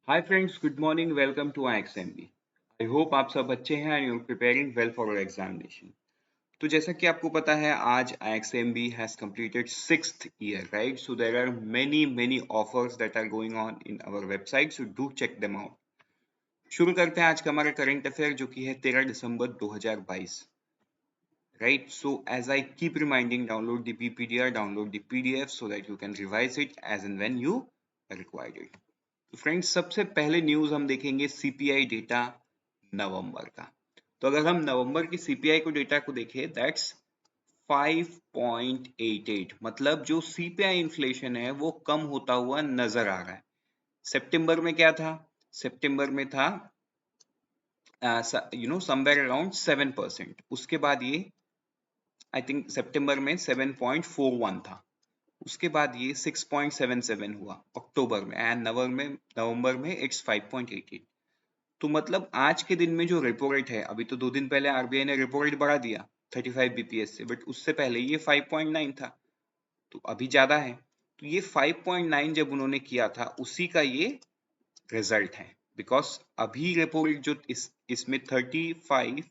Hi friends, good morning, welcome to IXMB। I hope आप सब अच्छे हैं and you preparing well for examination. तो जैसा कि आपको पता है, आज IXMB has completed 6th year, right? So there are many offers that are going on in our website, so do check them out. शुरू करते हैं आज का हमारा करंट अफेयर, जो कि है 13 दिसंबर 2022, right? So as I keep reminding, download the PPDR, download the PDF so that you can revise it as and when you required it. तो फ्रेंड्स, सबसे पहले न्यूज हम देखेंगे सीपीआई डेटा नवंबर का। तो अगर हम नवंबर की सीपीआई को डेटा को देखें, दैट्स 5.88, मतलब जो सीपीआई इन्फ्लेशन है वो कम होता हुआ नजर आ रहा है। सितंबर में क्या था? सितंबर में था समवेयर अराउंड 7%। उसके बाद ये आई थिंक सितंबर में 7.41 था। उसके बाद ये 6.77 हुआ अक्टूबर में, एंड नवंबर में इट्स 5.88। तो मतलब आज के दिन में जो रेपो रेट है, अभी तो 2 दिन पहले आरबीआई ने रेपो रेट बढ़ा दिया 35 बीपीएस से, बट उससे पहले ये 5.9 था, तो अभी ज्यादा है। तो ये 5.9 जब उन्होंने किया था, उसी का ये रिजल्ट है, बिकॉज अभी रेपो रेट जो इसमें 35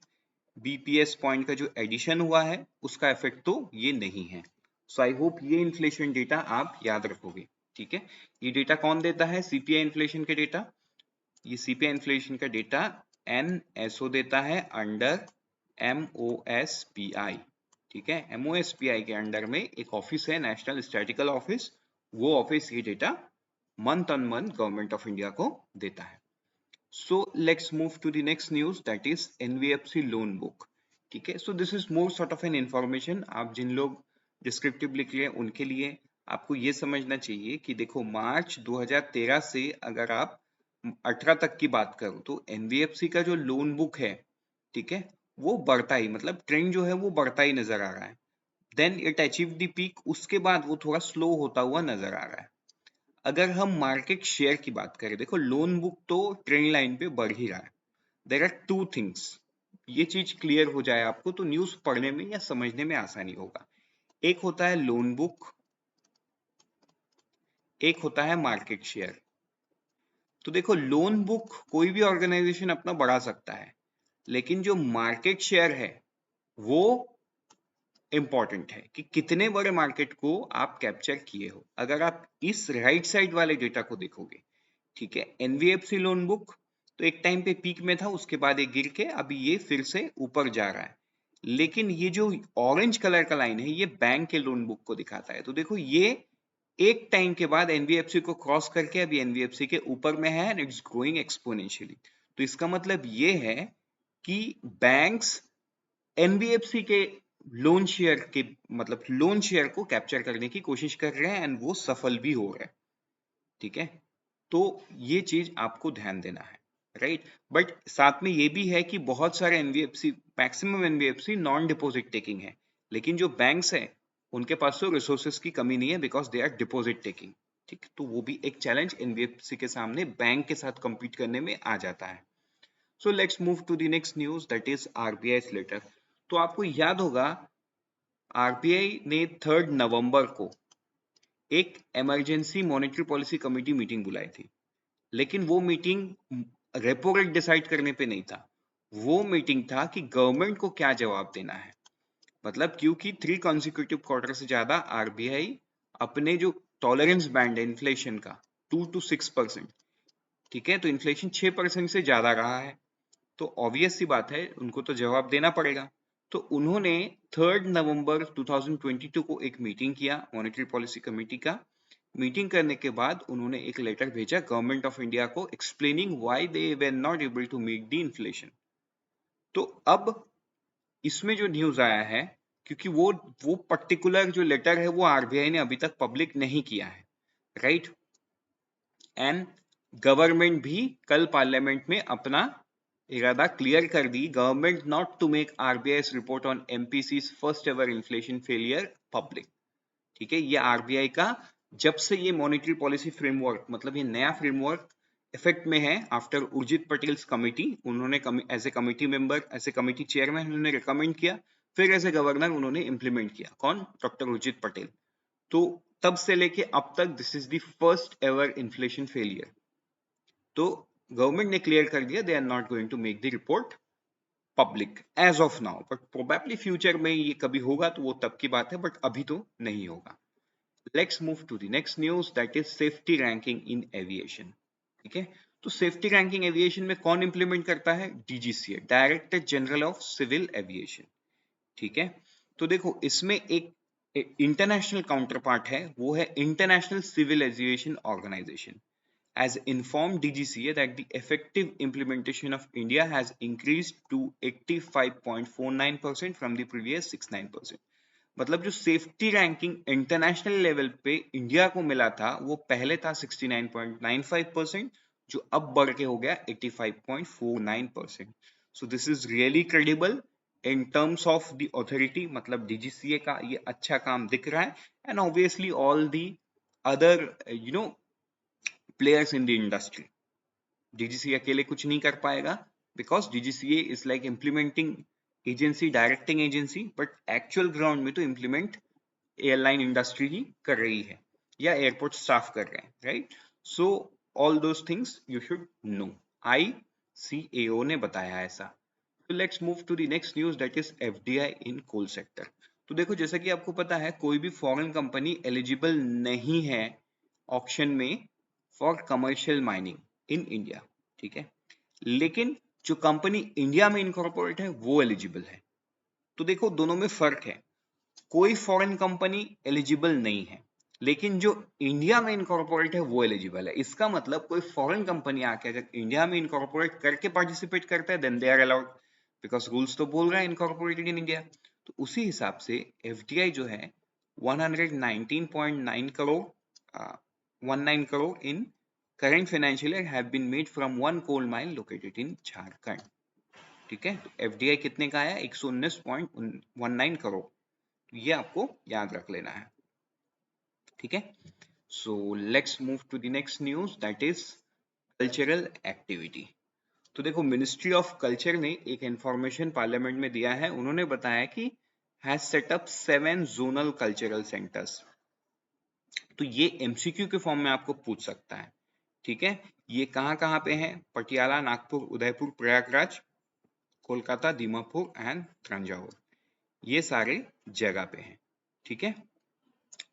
बीपीएस पॉइंट का जो एडिशन हुआ है, उसका इफेक्ट तो ये नहीं है। सो आई होप ये इन्फ्लेशन डेटा आप याद रखोगे। ठीक है, ये डेटा कौन देता है? सीपीआई इन्फ्लेशन के डेटा। ये सीपीआई इन्फ्लेशन का डेटा एनएसओ देता है अंडर एमओएसपीआई। ठीक है, एमओएसपीआई के अंडर में एक ऑफिस है, नेशनल स्टैटिस्टिकल ऑफिस। वो ऑफिस ये data month on month government of India को देता है। So let's move to the next news, that is NBFC loan book. ठीक है, so this is more sort of an information। आप जिन लोग descriptive लिख रहे हैं उनके लिए आपको ये समझना चाहिए कि देखो, मार्च 2013 से अगर आप 18 तक की बात करो तो एनबीएफसी का जो लोन बुक है, ठीक है, वो बढ़ता ही, मतलब ट्रेंड जो है वो बढ़ता ही नजर आ रहा है। Then it achieve the peak, उसके बाद वो थोड़ा स्लो होता हुआ नजर आ रहा है। अगर हम मार्केट शेयर की बात करें, देखो लोन बुक तो ट्रेंड लाइन पे बढ़ ही रहा है। देयर आर टू थिंग्स, ये चीज क्लियर हो जाए आपको तो न्यूज पढ़ने में या समझने में आसानी होगा। एक होता है लोन बुक, एक होता है मार्केट शेयर। तो देखो, लोन बुक कोई भी ऑर्गेनाइजेशन अपना बढ़ा सकता है, लेकिन जो मार्केट शेयर है वो इंपॉर्टेंट है कि कितने बड़े मार्केट को आप कैप्चर किए हो। अगर आप इस राइट साइड वाले डेटा को देखोगे, ठीक है, एनबीएफसी लोन बुक तो एक टाइम पे पीक में था, उसके बाद ये गिर के अभी ये फिर से ऊपर जा रहा है। लेकिन ये जो ऑरेंज कलर का लाइन है, ये बैंक के लोन बुक को दिखाता है। तो देखो, ये एक टाइम के बाद एनबीएफसी को क्रॉस करके अभी एनबीएफसी के ऊपर में है एंड इट्स ग्रोइंग एक्सपोनेंशियली। तो इसका मतलब ये है कि बैंक्स एनबीएफसी के लोन शेयर के, मतलब लोन शेयर को कैप्चर करने की कोशिश कर रहे हैं एंड वो सफल भी हो रहे हैं। ठीक है, तो ये चीज आपको ध्यान देना है, राइट। बट साथ में ये भी है कि बहुत सारे NBFC, maximum NBFC non deposit taking है, लेकिन जो बैंक्स है उनके पास तो रिसोर्सेज की कमी नहीं है, because they are deposit taking. ठीक, तो वो भी एक चैलेंज एनबीएफसी के सामने बैंक के साथ compete करने में आ जाता है। So let's move to the next news, that is RBI letter. तो आपको याद होगा, आरबीआई ने 3 नवंबर को एक emergency monetary policy committee meeting बुलाई थी, लेकिन वो मीटिंग रेपो रेट डिसाइड करने पे नहीं था। वो मीटिंग था कि गवर्नमेंट को क्या जवाब देना है। मतलब क्योंकि 3 कॉन्सिक्यूटिव क्वार्टर से ज्यादा आरबीआई अपने जो टॉलरेंस बैंड है इन्फ्लेशन का, 2 to 6%, ठीक है, तो इन्फ्लेशन 6% से ज्यादा रहा है, तो ऑब्वियस सी बात है उनको तो जवाब देना पड़ेगा। तो उन्होंने 3 नवंबर 2022 को एक मीटिंग किया मॉनेटरी पॉलिसी कमेटी का। मीटिंग करने के बाद उन्होंने एक लेटर भेजा गवर्नमेंट ऑफ इंडिया को, explaining why they were not able to meet the inflation. तो अब इसमें जो न्यूज आया है, क्योंकि वो पर्टिकुलर जो लेटर है वो आरबीआई ने अभी तक पब्लिक नहीं किया है, राइट। एंड गवर्नमेंट भी कल पार्लियामेंट में अपना इरादा क्लियर कर दी, government not to make RBI report on MPC first ever inflation failure public. ठीक है, ये आरबीआई का जब से ये मॉनेटरी पॉलिसी फ्रेमवर्क, मतलब ये नया फ्रेमवर्क इफेक्ट में है, आफ्टर उर्जित पटेल्स कमिटी, उन्होंने as a committee member, as a committee chairman उन्होंने रिकमेंड किया, फिर एज ए गवर्नर उन्होंने इंप्लीमेंट किया। कौन? डॉक्टर उर्जित पटेल। तो तब से लेके अब तक this is the first ever inflation failure. तो गवर्नमेंट ने क्लियर कर दिया they are not going to make the report public as of now, but probably future में ये कभी होगा तो वो तब की बात है, बट अभी तो नहीं होगा। Let's move to the next news that is safety ranking in aviation. ठीक है, तो सेफ्टी रैंकिंग एविएशन में कौन इंप्लीमेंट करता है? DGCA, director general of civil aviation. ठीक है, तो देखो इसमें एक इंटरनेशनल काउंटर पार्ट है, वो है international civil aviation organization has informed DGCA that the effective implementation of India has increased to 85.49% from the previous 69%। मतलब जो सेफ्टी रैंकिंग इंटरनेशनल लेवल पे इंडिया को मिला था वो पहले था 69.95%, जो अब बढ़ के हो गया 85.49%। So this is really credible in terms of the authority, मतलब डीजीसीए का ये अच्छा काम दिख रहा है। And obviously all the other players in the industry, DGCA अकेले कुछ नहीं कर पाएगा, because DGCA is like implementing agency, directing agency, but actual ground में तो implement एयरलाइन इंडस्ट्री ही कर रही है या एयरपोर्ट स्टाफ कर रहे हैं, right? So all those things you should know, ICAO ने बताया ऐसा। तो let's move to the next news that is FDI in coal sector. तो देखो जैसा कि आपको पता है कोई भी फॉरेन कंपनी एलिजिबल नहीं है ऑक्शन में for commercial mining in India. ठीक है, लेकिन जो कंपनी इंडिया में इनकॉर्पोरेट है वो एलिजिबल है। तो देखो दोनों में फर्क है, कोई फॉरेन कंपनी एलिजिबल नहीं है, लेकिन जो इंडिया में इनकॉर्पोरेट है वो एलिजिबल है। इसका मतलब कोई फॉरेन कंपनी आके अगर इंडिया में इनकॉर्पोरेट करके पार्टिसिपेट करता है then they are allowed, because rules तो बोल रहा है इनकॉर्पोरेटेड इन इंडिया। तो उसी हिसाब से FDI जो है 119.9 करोड़ 19 करोड़ इन current financial year have been made from one coal mine located in Jharkhand। ठीक है, तो FDI कितने का आया? 119.19 करोड़। तो ये आपको याद रख लेना है। ठीक है, so let's move to the next news that is cultural activity. तो देखो मिनिस्ट्री ऑफ कल्चर ने एक इंफॉर्मेशन पार्लियामेंट में दिया है, उन्होंने बताया कि has set up 7 zonal cultural centres. तो ये MCQ के फॉर्म में आपको पूछ सकता है। ठीक है, ये कहाँ पे है? पटियाला, नागपुर, उदयपुर, प्रयागराज, कोलकाता, दीमापुर एंड तंजावुर, ये सारे जगह पे हैं। ठीक है,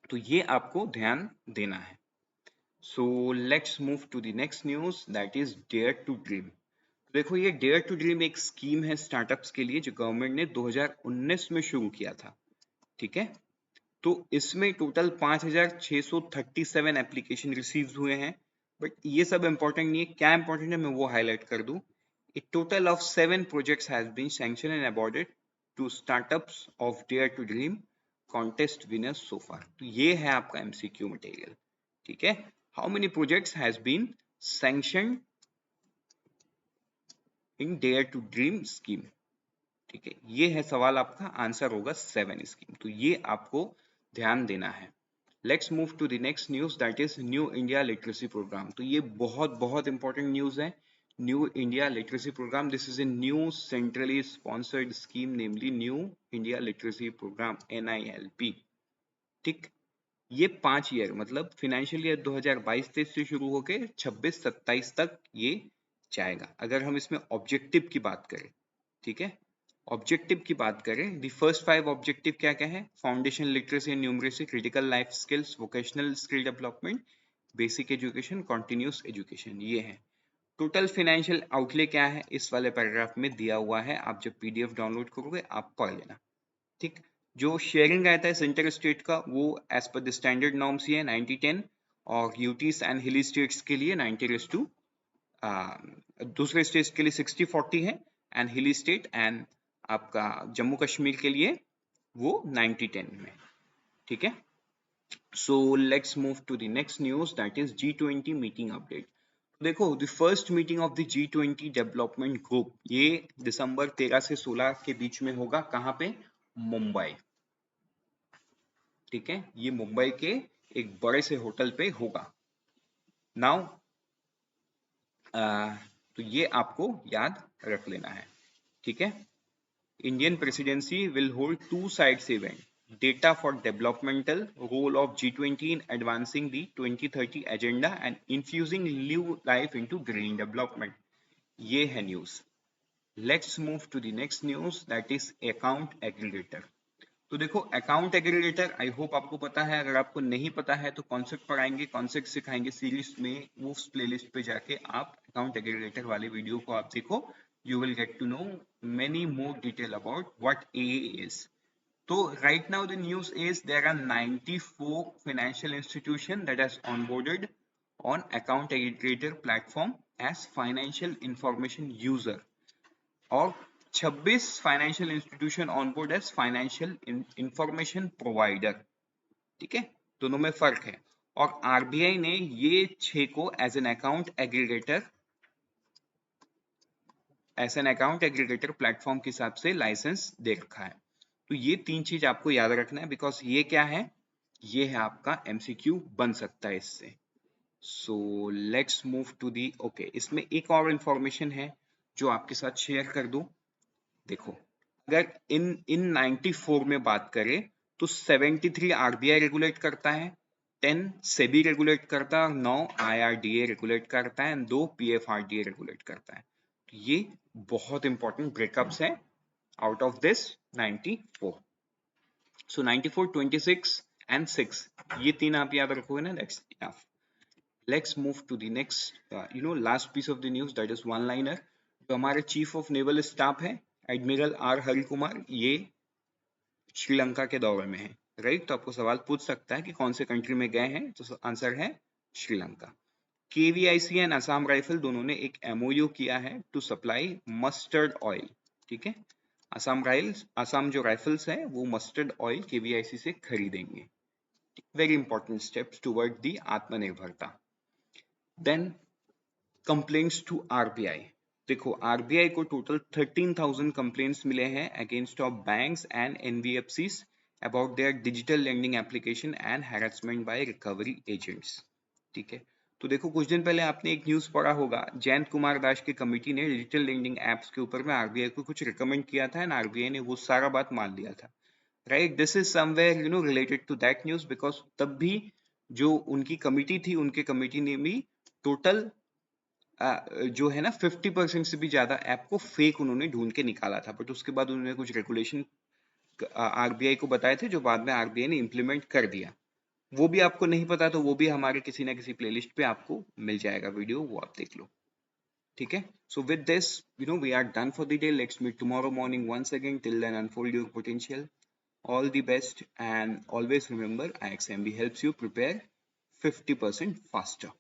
तो ये आपको ध्यान देना है। So let's move to the next news that is dare to dream. देखो ये डेयर टू ड्रीम एक स्कीम है स्टार्टअप्स के लिए जो गवर्नमेंट ने 2019 में शुरू किया था। ठीक है, तो इसमें टोटल 5,637 एप्लीकेशन रिसीव हुए हैं, बट ये सब इंपॉर्टेंट नहीं है। क्या इंपॉर्टेंट है मैं वो हाईलाइट कर दूं। A total of 7 projects has been sanctioned and awarded to startups of Dare to Dream contest winners so far। तो ये है आपका MCQ मटेरियल। ठीक है, how many projects has been sanctioned in Dare to Dream scheme? ठीक है, ये है सवाल आपका, आंसर होगा 7 स्कीम। तो ये आपको ध्यान देना है। Let's move to the next news that is new India literacy program. तो ये बहुत इंपॉर्टेंट न्यूज है। New India literacy program, this is a new centrally sponsored scheme namely new India literacy program NILP। ठीक, ये 5 year मतलब financial year 2022-23 से शुरू होकर 26-27 तक ये जाएगा। अगर हम इसमें ऑब्जेक्टिव की बात करें, ठीक है, ऑब्जेक्टिव की बात करें, दी फर्स्ट 5 ऑब्जेक्टिव क्या क्या है? Foundation literacy and numeracy, critical life skills, vocational skill development, basic education, continuous education, ये है। टोटल फाइनेंशियल आउटले क्या है इस वाले पैराग्राफ में दिया हुआ है, आप जब PDF डाउनलोड करोगे आप पढ़ लेना। ठीक, जो शेयरिंग रहता है सेंटर स्टेट का वो as per the standard norms ही है 90-10, और यूटीज एंड हिली स्टेट्स के लिए 90:, दूसरे स्टेट्स के लिए 60-40 है, एंड हिली स्टेट एंड आपका जम्मू कश्मीर के लिए वो 90-10 में। ठीक है, so let's move to the next news that is G20 meeting update. देखो the first meeting of the G20 development group ये दिसंबर 13 से 16 के बीच में होगा। कहाँ पे? मुंबई। ठीक है, ये मुंबई के एक बड़े से होटल पे होगा। नाउ तो ये आपको याद रख लेना है। ठीक है, Indian presidency will hold 2 sides event. data for developmental role of G20 in advancing the 2030 agenda and infusing new life into green development. ये है news. Let's move to the next news, that is account aggregator. तो देखो account aggregator, I hope आपको पता है. अगर आपको नहीं पता है तो कॉन्सेप्ट पढ़ाएंगे, कॉन्सेप्ट सिखाएंगे सीरीज में. वो उस प्लेलिस्ट पे जाके आप अकाउंट एग्रीगेटर वाले वीडियो को आप देखो. You will get to know many more detail about what AA is. तो right now the news is there are 94 financial institution that has onboarded on account aggregator platform as financial information user, और 26 financial institution on board as financial information provider. ठीक है, दोनों में फर्क है. और RBI ने ये 6 को as an account aggregator platform के हिसाब से लाइसेंस दे रखा है. तो ये 3 चीज आपको याद रखना है, बिकॉज ये क्या है, ये है आपका एमसीक्यू बन सकता है इससे. So let's move to the okay. इसमें एक और इंफॉर्मेशन है जो आपके साथ शेयर कर दूं. देखो, अगर इन 94 में बात करें तो 73 आरबीआई रेगुलेट करता है, 10 सेबी रेगुलेट करता है, 9 आईआरडीए रेगुलेट करता है, 2 पीएफआरडीए रेगुलेट करता है. तो ये बहुत इंपॉर्टेंट ब्रेकअप्स हैं out of this 94. So 94, 26 and 6, ये 3 आप याद रखोगे ना, that's enough. Let's move to the next last piece of the news, that is one liner. तो हमारे चीफ ऑफ नेवल स्टाफ है एडमिरल आर हरि कुमार, ये श्रीलंका के दौरे में है. राइट, तो आपको सवाल पूछ सकता है कि कौन से कंट्री में गए हैं, तो आंसर है Sri Lanka. KVIC and Assam rifle दोनों ने एक एमओयू किया है टू सप्लाई मस्टर्ड ऑयल. ठीक है, असम जो राइफल्स है वो मस्टर्ड ऑयल केवीआईसी से खरीदेंगे. Very important steps toward the आत्मनिर्भरता. Then complaints to RBI. देखो, आरबीआई को टोटल 13,000 कंप्लेंट्स मिले हैं against of banks and NBFCs about their digital lending application and harassment by recovery agents. ठीक है, तो देखो कुछ दिन पहले आपने एक न्यूज पढ़ा होगा, जयंत कुमार दास की कमिटी ने डिजिटल लेंडिंग एप्स के ऊपर में आरबीआई को कुछ रिकमेंड किया था एंड आरबीआई ने वो सारा बात मान लिया था. Right, this is somewhere related to that news, because तब भी जो उनकी कमिटी थी, उनके कमिटी ने भी टोटल जो है ना 50% से भी ज्यादा ऐप को फेक उन्होंने ढूंढ के निकाला था. बट उसके बाद उन्होंने कुछ रेगुलेशन आरबीआई को बताए थे, जो बाद में आरबीआई ने इंप्लीमेंट कर दिया. वो भी आपको नहीं पता तो वो भी हमारे किसी ना किसी प्लेलिस्ट पे आपको मिल जाएगा वीडियो, वो आप देख लो. ठीक है, so with this we are done for the day. Let's meet tomorrow morning once again. Till then unfold your potential. All the best, and always remember IXMB helps you prepare 50% faster.